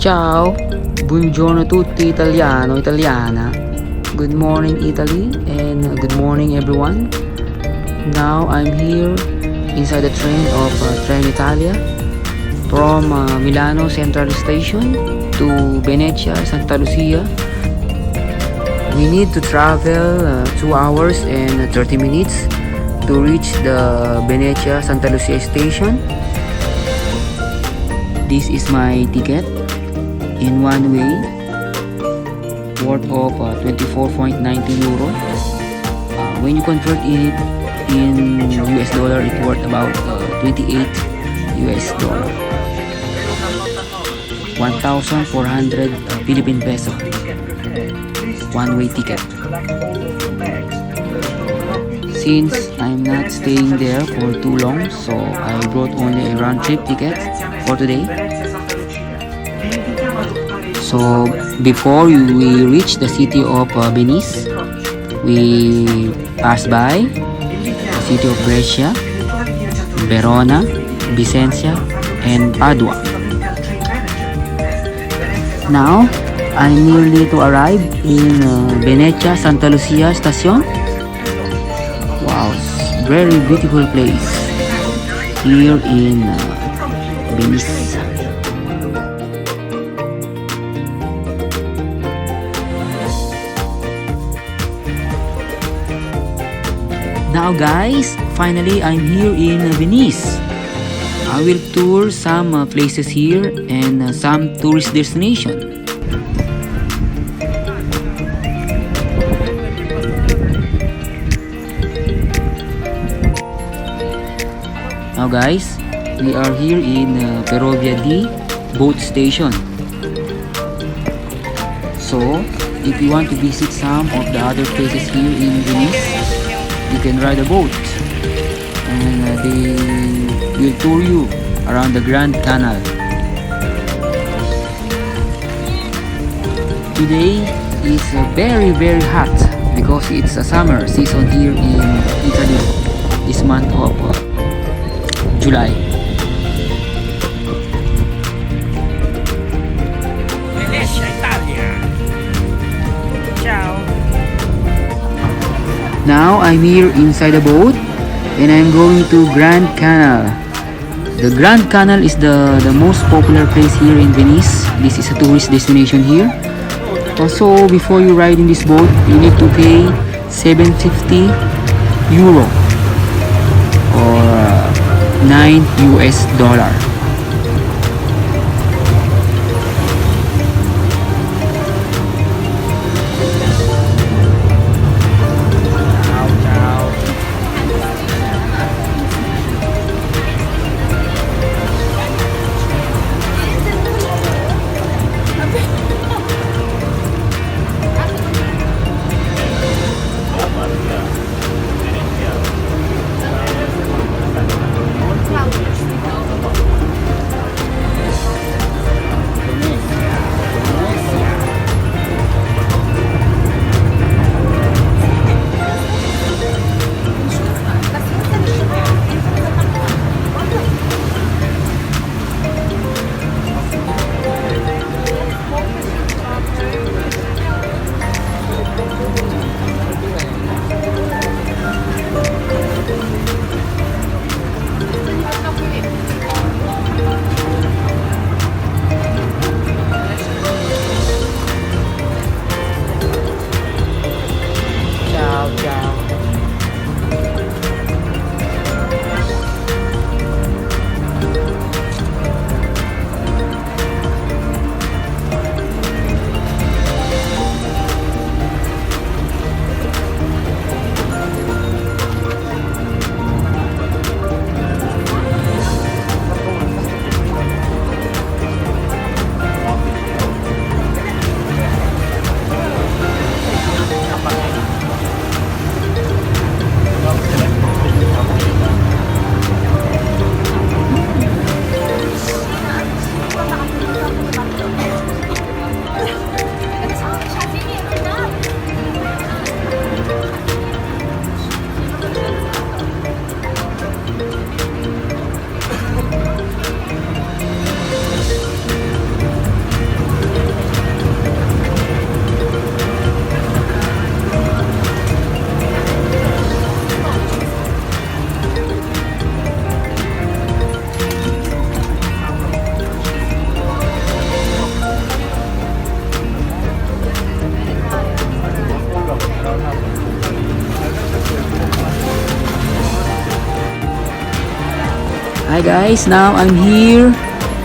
Ciao, buongiorno tutti italiano, italiana. Good morning Italy and good morning everyone. Now I'm here inside the train of Train Italia from Milano Central Station to Venezia, Santa Lucia. We need to travel 2 hours and 30 minutes to reach the Venezia Santa Lucia station. This is my ticket in one way, worth of 24.90 euro. When you convert it in US dollar, it worth about 28 US dollar, 1,400 Philippine peso, one way ticket. Since I'm not staying there for too long, so I brought only a round trip ticket for today. So before we reach the city of Venice, we pass by the city of Brescia, Verona, Vicenza, and Padua. Now, I'm nearly to arrive in Venezia Santa Lucia station. Wow, very beautiful place here in Venice. Now guys, finally I'm here in Venice. I will tour some places here and some tourist destination. Now guys, we are here in Perovia D boat station. So, if you want to visit some of the other places here in Venice, you can ride a boat and they will tour you around the Grand Canal. Today is very hot because it's a summer season here in Italy this month of July. Venezia, Italia. Ciao. Now I'm here inside a boat and I'm going to Grand Canal. The Grand Canal is the most popular place here in Venice. This is a tourist destination here. Also, before you ride in this boat, you need to pay 750 euro or 9 US dollar. Hi guys, now I'm here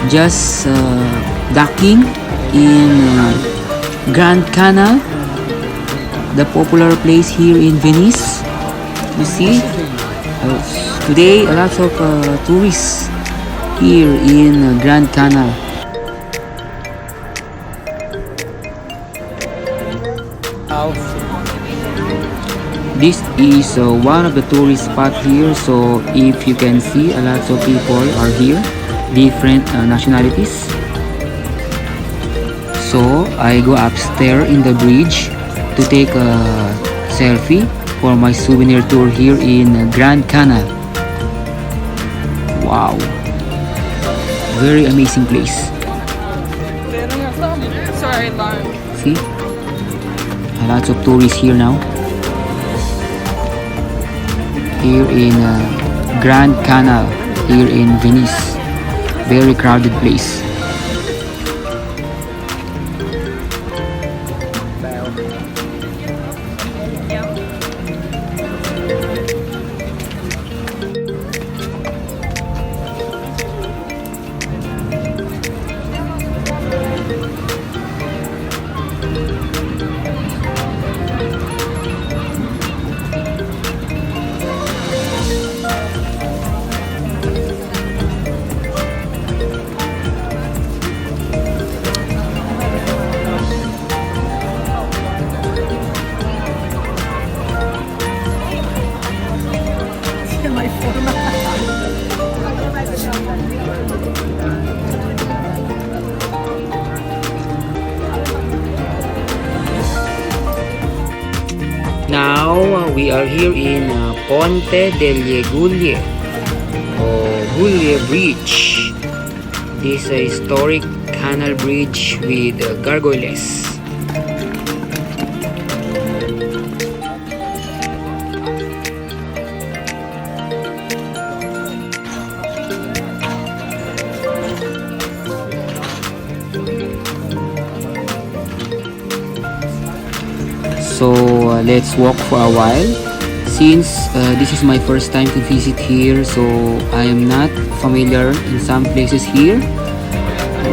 just docking in Grand Canal, the popular place here in Venice. You see, today a lot of tourists here in Grand Canal. This is one of the tourist spots here, so if you can see, a lot of people are here, different nationalities. So I go upstairs in the bridge to take a selfie for my souvenir tour here in Grand Canal. Wow, very amazing place. Sorry, alarm. See, a lot of tourists here now. Here in Grand Canal, here in Venice. Very crowded place. Now we are here in Ponte delle Guglie or Guglie Bridge. This is a historic canal bridge with gargoyles. So let's walk for a while. Since this is my first time to visit here, so I am not familiar in some places here,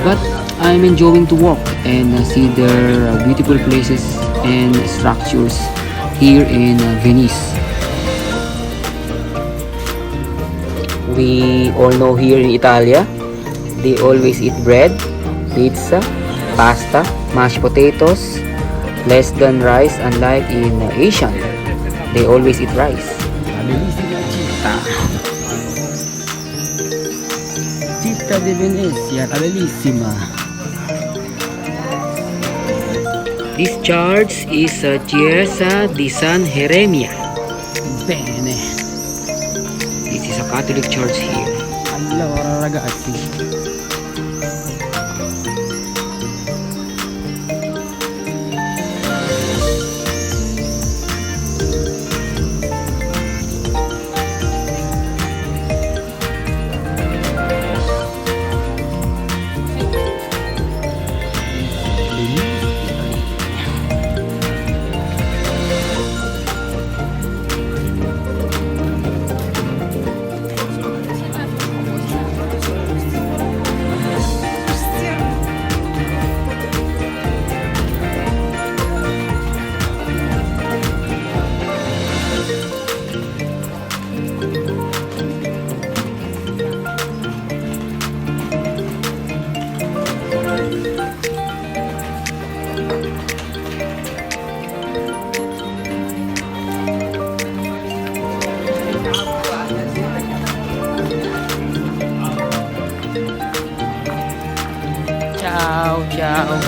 but I'm enjoying to walk and see their beautiful places and structures here in Venice. We all know here in Italia, they always eat bread, pizza, pasta, mashed potatoes, less than rice, unlike in Asia. They always eat rice. Bellissima città. Città di Venezia, la bellissima. This church is Chiesa di San Jeremia. Bene. This is a Catholic church here. Allora ragazzi, Ciao, ciao.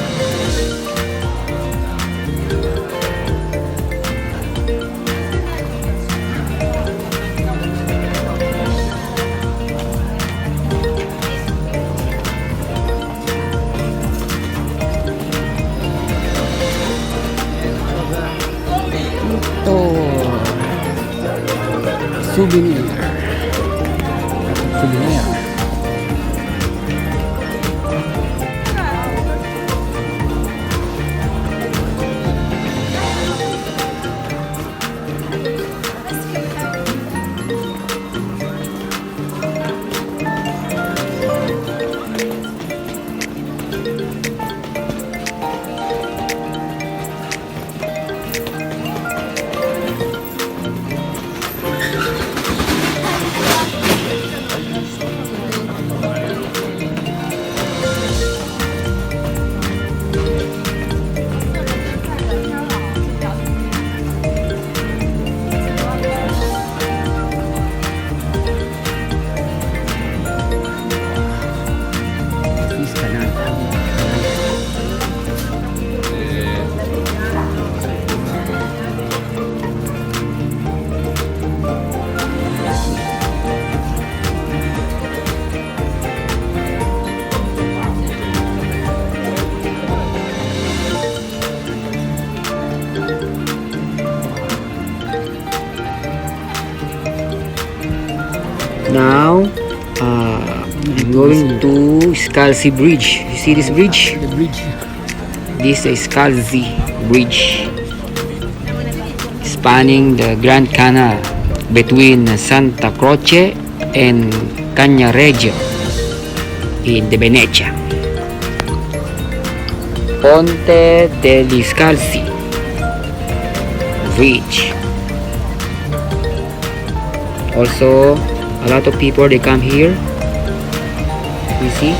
souvenir. Souvenir. Now, I'm going to Scalzi Bridge. You see this bridge? The bridge. This is Scalzi Bridge, spanning the Grand Canal between Santa Croce and Cagnareggio in the Venezia. Ponte degli Scalzi Bridge. Also, a lot of people, they come here. You see,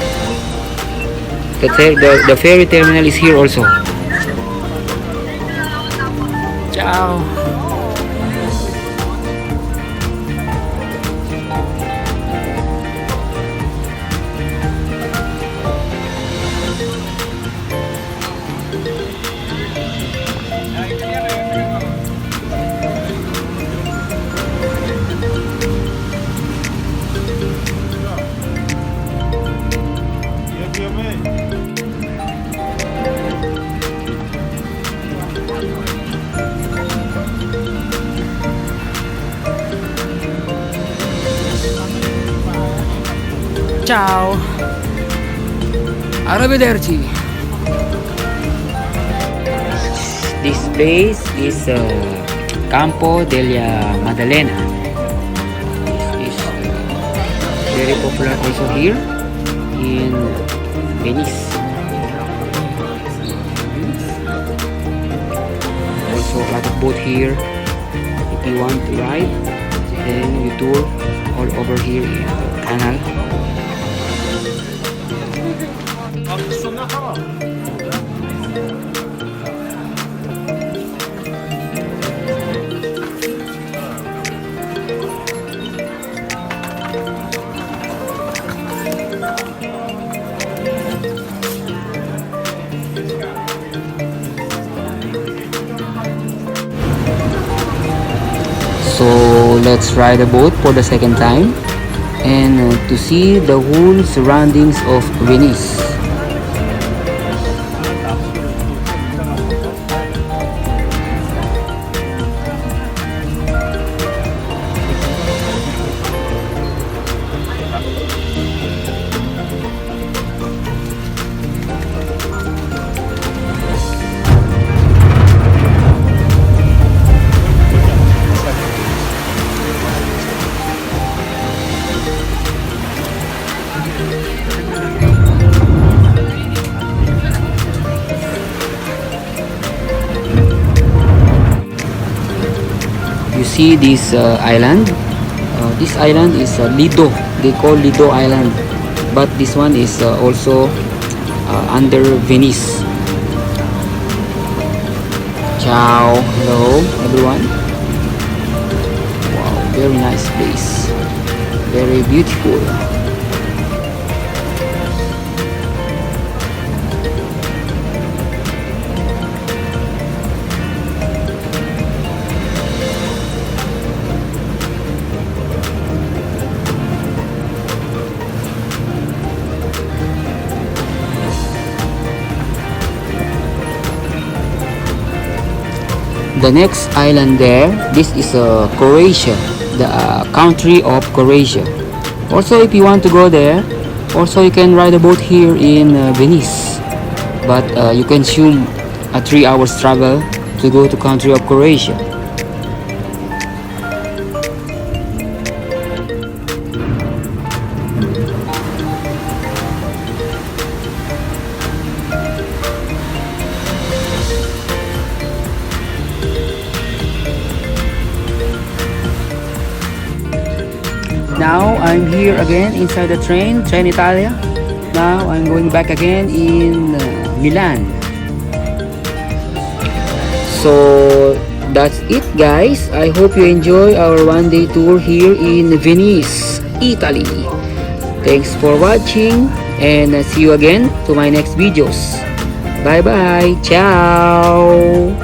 the ferry terminal is here also. Ciao. Ciao. Arrivederci. This place is Campo della Maddalena. This is very popular also here in Venice. Also a lot of boat here. If you want to ride, then you tour all over here in the Canal. So let's ride a boat for the second time and to see the whole surroundings of Venice. You see this island. This island is Lido. They call Lido Island, but this one is also under Venice. Ciao, hello everyone. Wow, very nice place. Very beautiful. The next island there, this is Croatia, the country of Croatia. Also, if you want to go there, also you can ride a boat here in Venice, but you can consume a 3 hours travel to go to country of Croatia. Now I'm here again inside the train Italia. Now I'm going back again in Milan. So that's it guys. I hope you enjoy our one-day tour here in Venice, Italy. Thanks for watching and see you again to my next videos. Bye bye. Ciao.